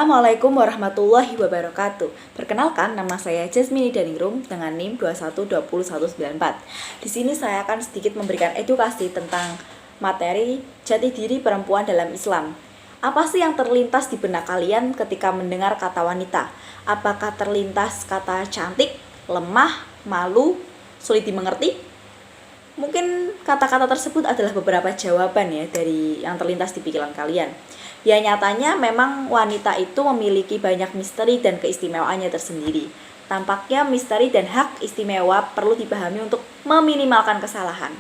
Assalamualaikum warahmatullahi wabarakatuh. Perkenalkan, nama saya Jasmine Daningrum dengan NIM 21201194. Di sini saya akan sedikit memberikan edukasi tentang materi jati diri perempuan dalam Islam. Apa sih yang terlintas di benak kalian ketika mendengar kata wanita? Apakah terlintas kata cantik, lemah, malu, sulit dimengerti? Mungkin kata-kata tersebut adalah beberapa jawaban ya dari yang terlintas di pikiran kalian. Ya, nyatanya memang wanita itu memiliki banyak misteri dan keistimewaannya tersendiri. Tampaknya misteri dan hak istimewa perlu dipahami untuk meminimalkan kesalahan.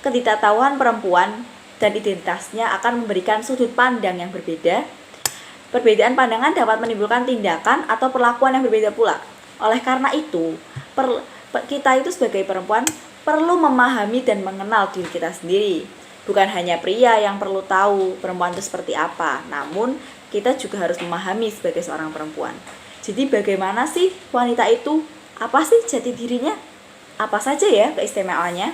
Ketidaktahuan perempuan dan identitasnya akan memberikan sudut pandang yang berbeda. Perbedaan pandangan dapat menimbulkan tindakan atau perlakuan yang berbeda pula. Oleh karena itu, kita itu sebagai perempuan perlu memahami dan mengenal diri kita sendiri. Bukan hanya pria yang perlu tahu perempuan itu seperti apa, namun kita juga harus memahami sebagai seorang perempuan. Jadi bagaimana sih wanita itu? Apa sih jati dirinya? Apa saja ya keistimewaannya?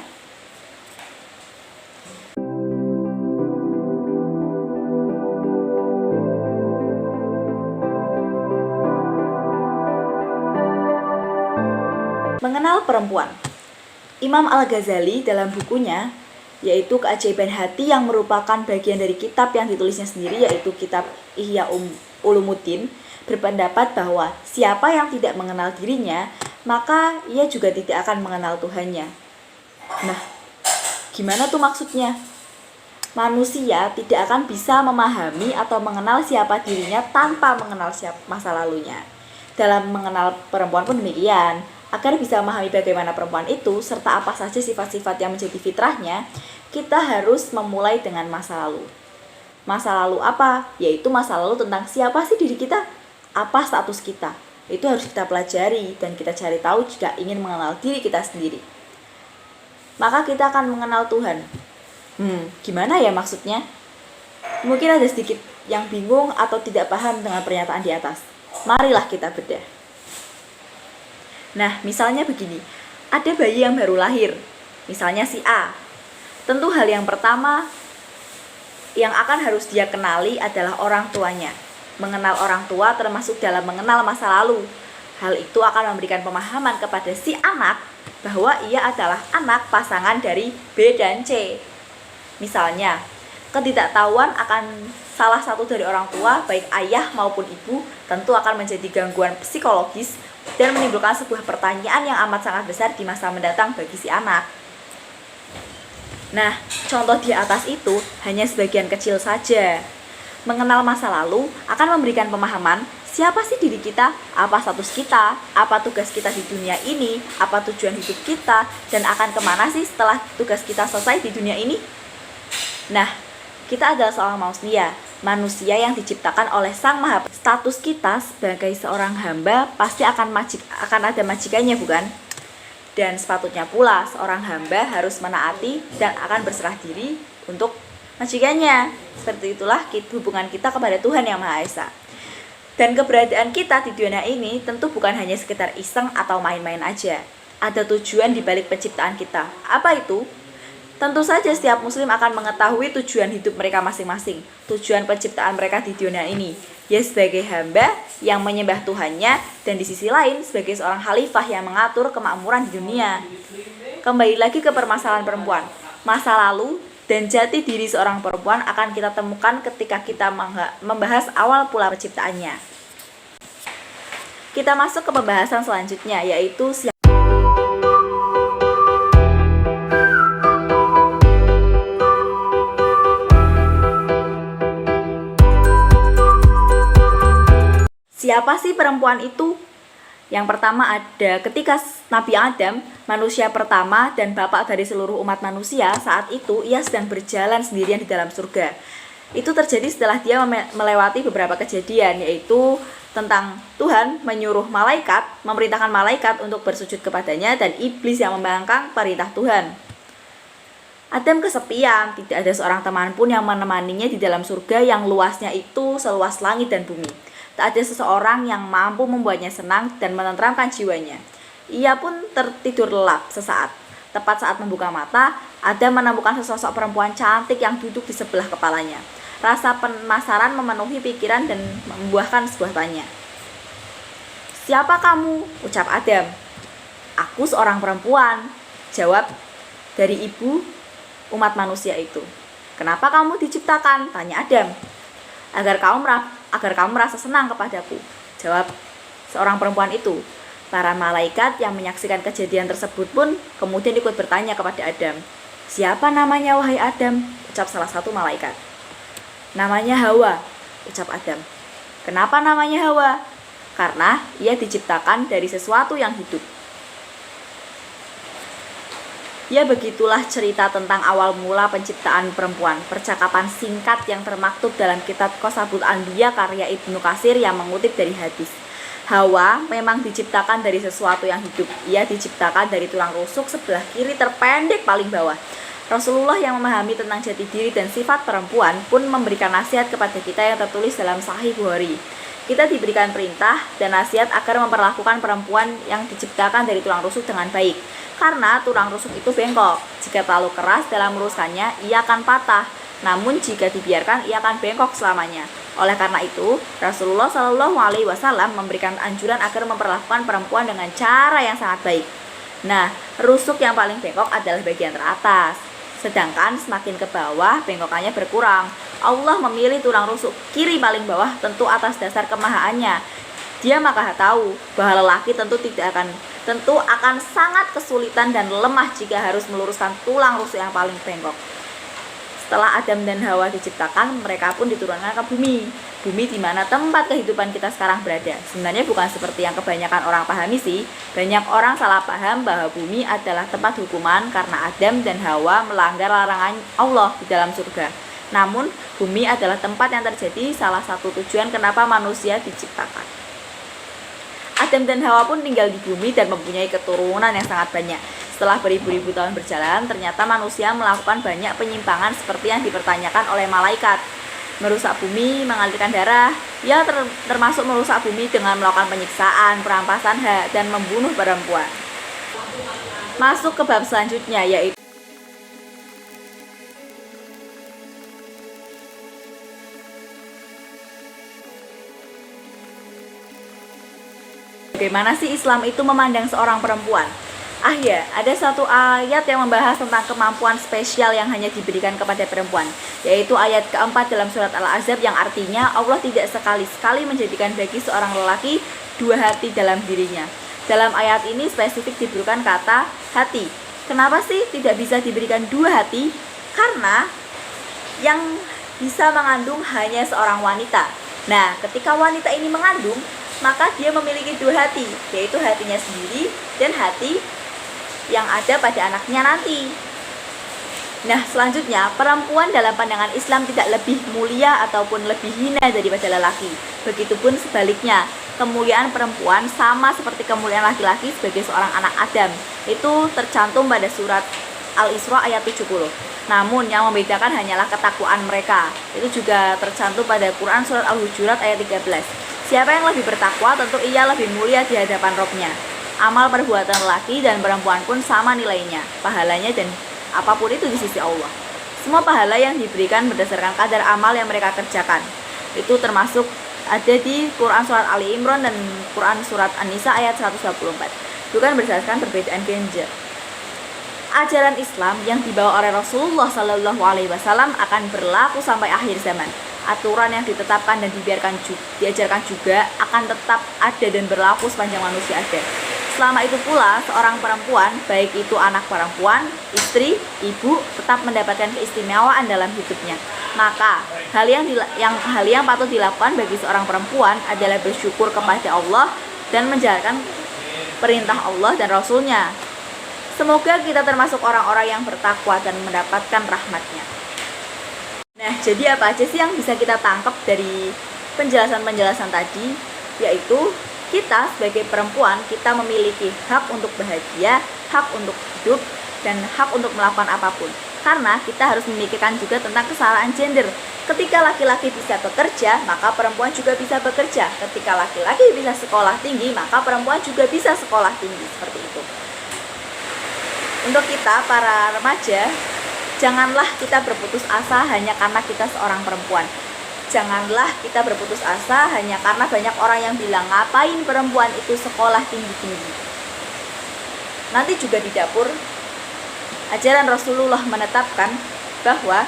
Mengenal perempuan. Imam Al-Ghazali dalam bukunya yaitu Keajaiban Hati yang merupakan bagian dari kitab yang ditulisnya sendiri yaitu kitab Ihya Ulumuddin berpendapat bahwa siapa yang tidak mengenal dirinya maka ia juga tidak akan mengenal Tuhannya. Nah, gimana tuh maksudnya? Manusia tidak akan bisa memahami atau mengenal siapa dirinya tanpa mengenal masa lalunya. Dalam mengenal perempuan pun demikian. Agar bisa memahami bagaimana perempuan itu serta apa saja sifat-sifat yang menjadi fitrahnya, kita harus memulai dengan masa lalu. Masa lalu apa? Yaitu masa lalu tentang siapa sih diri kita, apa status kita. Itu harus kita pelajari dan kita cari tahu jika ingin mengenal diri kita sendiri. Maka kita akan mengenal Tuhan. Gimana ya maksudnya? Mungkin ada sedikit yang bingung atau tidak paham dengan pernyataan di atas. Marilah kita bedah. Nah, misalnya begini, ada bayi yang baru lahir, misalnya si A. Tentu hal yang pertama yang akan harus dia kenali adalah orang tuanya. Mengenal orang tua termasuk dalam mengenal masa lalu. Hal itu akan memberikan pemahaman kepada si anak bahwa ia adalah anak pasangan dari B dan C. Misalnya, ketidaktahuan akan salah satu dari orang tua, baik ayah maupun ibu, tentu akan menjadi gangguan psikologis dan menimbulkan sebuah pertanyaan yang amat sangat besar di masa mendatang bagi si anak. Nah, contoh di atas itu hanya sebagian kecil saja. Mengenal masa lalu akan memberikan pemahaman siapa sih diri kita, apa status kita, apa tugas kita di dunia ini, apa tujuan hidup kita, dan akan kemana sih setelah tugas kita selesai di dunia ini. Nah, kita adalah seorang manusia yang diciptakan oleh Sang Maha. Status kita sebagai seorang hamba pasti akan ada majikannya, bukan? Dan sepatutnya pula seorang hamba harus menaati dan akan berserah diri untuk majikannya. Seperti itulah hubungan kita kepada Tuhan Yang Maha Esa. Dan keberadaan kita di dunia ini tentu bukan hanya sekedar iseng atau main-main aja. Ada tujuan di balik penciptaan kita. Apa itu? Tentu saja setiap muslim akan mengetahui tujuan hidup mereka masing-masing, tujuan penciptaan mereka di dunia ini, ya sebagai hamba yang menyembah Tuhannya, dan di sisi lain sebagai seorang khalifah yang mengatur kemakmuran di dunia. Kembali lagi ke permasalahan perempuan, masa lalu dan jati diri seorang perempuan akan kita temukan ketika kita membahas awal pula penciptaannya. Kita masuk ke pembahasan selanjutnya, yaitu siapa sih perempuan itu? Yang pertama ada ketika Nabi Adam, manusia pertama dan bapak dari seluruh umat manusia, saat itu ia sedang berjalan sendirian di dalam surga. Itu terjadi setelah dia melewati beberapa kejadian, yaitu tentang Tuhan memerintahkan malaikat untuk bersujud kepadanya dan iblis yang membangkang perintah Tuhan. Adam kesepian, tidak ada seorang teman pun yang menemaninya di dalam surga yang luasnya itu seluas langit dan bumi. Tak ada seseorang yang mampu membuatnya senang dan menenteramkan jiwanya. Ia pun tertidur lelap sesaat. Tepat saat membuka mata, Adam menemukan sesosok perempuan cantik yang duduk di sebelah kepalanya. Rasa penasaran memenuhi pikiran dan membuahkan sebuah tanya. "Siapa kamu?" ucap Adam. "Aku seorang perempuan," jawab dari ibu umat manusia itu. "Kenapa kamu diciptakan?" tanya Adam. Agar kamu merasa senang kepadaku," jawab seorang perempuan itu. Para malaikat yang menyaksikan kejadian tersebut pun kemudian ikut bertanya kepada Adam. "Siapa namanya wahai Adam?" ucap salah satu malaikat. "Namanya Hawa," ucap Adam. "Kenapa namanya Hawa?" "Karena ia diciptakan dari sesuatu yang hidup." Ya, begitulah cerita tentang awal mula penciptaan perempuan. Percakapan singkat yang termaktub dalam kitab Qasabul Anbiya karya Ibnu Katsir yang mengutip dari hadis. Hawa memang diciptakan dari sesuatu yang hidup. Ia diciptakan dari tulang rusuk sebelah kiri terpendek paling bawah. Rasulullah yang memahami tentang jati diri dan sifat perempuan pun memberikan nasihat kepada kita yang tertulis dalam Sahih Bukhari. Kita diberikan perintah dan nasihat agar memperlakukan perempuan yang diciptakan dari tulang rusuk dengan baik. Karena tulang rusuk itu bengkok. Jika terlalu keras dalam meluruskannya, ia akan patah. Namun jika dibiarkan, ia akan bengkok selamanya. Oleh karena itu, Rasulullah Shallallahu Alaihi Wasallam memberikan anjuran agar memperlakukan perempuan dengan cara yang sangat baik. Nah, rusuk yang paling bengkok adalah bagian teratas. Sedangkan semakin ke bawah, bengkokannya berkurang. Allah memilih tulang rusuk kiri paling bawah tentu atas dasar kemahaannya. Dia Maha tahu bahwa lelaki tentu akan sangat kesulitan dan lemah jika harus meluruskan tulang rusuk yang paling bengkok. Setelah Adam dan Hawa diciptakan, mereka pun diturunkan ke bumi. Bumi di mana tempat kehidupan kita sekarang berada. Sebenarnya bukan seperti yang kebanyakan orang pahami sih. Banyak orang salah paham bahwa bumi adalah tempat hukuman karena Adam dan Hawa melanggar larangan Allah di dalam surga. Namun, bumi adalah tempat yang terjadi salah satu tujuan kenapa manusia diciptakan. Adam dan Hawa pun tinggal di bumi dan mempunyai keturunan yang sangat banyak. Setelah beribu-ribu tahun berjalan, ternyata manusia melakukan banyak penyimpangan seperti yang dipertanyakan oleh malaikat. Merusak bumi, mengalirkan darah, ya termasuk merusak bumi dengan melakukan penyiksaan, perampasan hak, dan membunuh perempuan. Masuk ke bab selanjutnya, yaitu bagaimana sih Islam itu memandang seorang perempuan? Ada satu ayat yang membahas tentang kemampuan spesial yang hanya diberikan kepada perempuan, yaitu ayat keempat dalam surat Al-Ahzab yang artinya Allah tidak sekali-sekali menjadikan bagi seorang lelaki dua hati dalam dirinya. Dalam ayat ini spesifik diberikan kata hati. Kenapa sih tidak bisa diberikan dua hati? Karena yang bisa mengandung hanya seorang wanita. Nah, ketika wanita ini mengandung, maka dia memiliki dua hati, yaitu hatinya sendiri dan hati yang ada pada anaknya nanti. Nah, selanjutnya, perempuan dalam pandangan Islam tidak lebih mulia ataupun lebih hina daripada lelaki. Begitupun sebaliknya, kemuliaan perempuan sama seperti kemuliaan laki-laki sebagai seorang anak Adam. Itu tercantum pada surat Al-Isra ayat 70. Namun yang membedakan hanyalah ketakwaan mereka. Itu juga tercantum pada Quran surat Al-Hujurat ayat 13. Siapa yang lebih bertakwa, tentu ia lebih mulia di hadapan Robnya. Amal perbuatan laki dan perempuan pun sama nilainya, pahalanya dan apapun itu di sisi Allah. Semua pahala yang diberikan berdasarkan kadar amal yang mereka kerjakan. Itu termasuk ada di Quran surat Ali Imran dan Quran surat An-Nisa ayat 124. Bukan berdasarkan perbedaan gender. Ajaran Islam yang dibawa oleh Rasulullah Shallallahu Alaihi Wasallam akan berlaku sampai akhir zaman. Aturan yang ditetapkan dan diajarkan juga akan tetap ada dan berlaku sepanjang manusia ada. Selama itu pula, seorang perempuan, baik itu anak perempuan, istri, ibu, tetap mendapatkan keistimewaan dalam hidupnya. Maka, hal yang patut dilakukan bagi seorang perempuan adalah bersyukur kepada Allah dan menjalankan perintah Allah dan Rasul-Nya. Semoga kita termasuk orang-orang yang bertakwa dan mendapatkan rahmat-Nya. Nah, jadi apa aja sih yang bisa kita tangkap dari penjelasan-penjelasan tadi? Yaitu kita sebagai perempuan, kita memiliki hak untuk bahagia, hak untuk hidup, dan hak untuk melakukan apapun. Karena kita harus memikirkan juga tentang kesetaraan gender. Ketika laki-laki bisa bekerja, maka perempuan juga bisa bekerja. Ketika laki-laki bisa sekolah tinggi, maka perempuan juga bisa sekolah tinggi. Seperti itu. Untuk kita, para remaja, Janganlah kita berputus asa hanya karena kita seorang perempuan. Janganlah kita berputus asa hanya karena banyak orang yang bilang, ngapain perempuan itu sekolah tinggi-tinggi. Nanti juga di dapur, ajaran Rasulullah menetapkan bahwa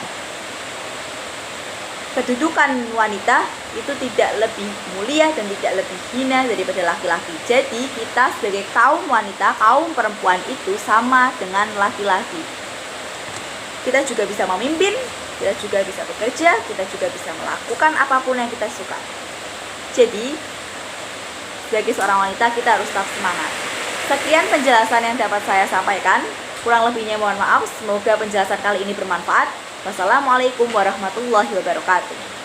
kedudukan wanita itu tidak lebih mulia dan tidak lebih hina daripada laki-laki. Jadi kita sebagai kaum wanita, kaum perempuan itu sama dengan laki-laki. Kita juga bisa memimpin, kita juga bisa bekerja, kita juga bisa melakukan apapun yang kita suka. Jadi sebagai seorang wanita kita harus tetap semangat. Sekian penjelasan yang dapat saya sampaikan. Kurang lebihnya mohon maaf. Semoga penjelasan kali ini bermanfaat. Wassalamualaikum warahmatullahi wabarakatuh.